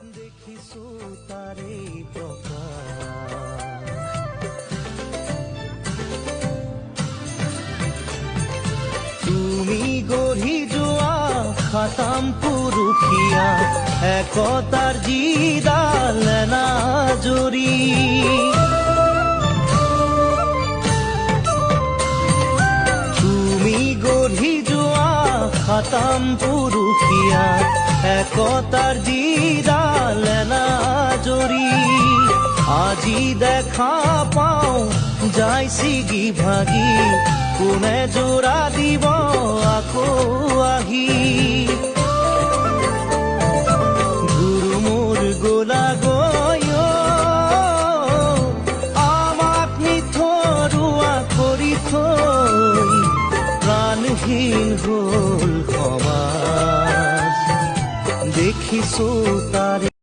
দেখিছো তাৰে প্ৰকাশ। তুমি গঢ়ি যোৱা খাতাম পুৰুষীয়া একতাৰ যিডাল এনাজৰী, তুমি গঢ়ি যোৱা খাতাম পুৰুষীয়া একতাৰ যিডাল এনাজৰী, আজি দেখা পাওঁ যাই ছিগি ভাগি, কোনে জোৰা দিব আকৌ আহি। গুৰু মোৰ গোলা গৈ আমাক নিথৰুৱা কৰি থৈ, প্ৰাণহীন হ'ল সমাজ। দেখিছো তাৰে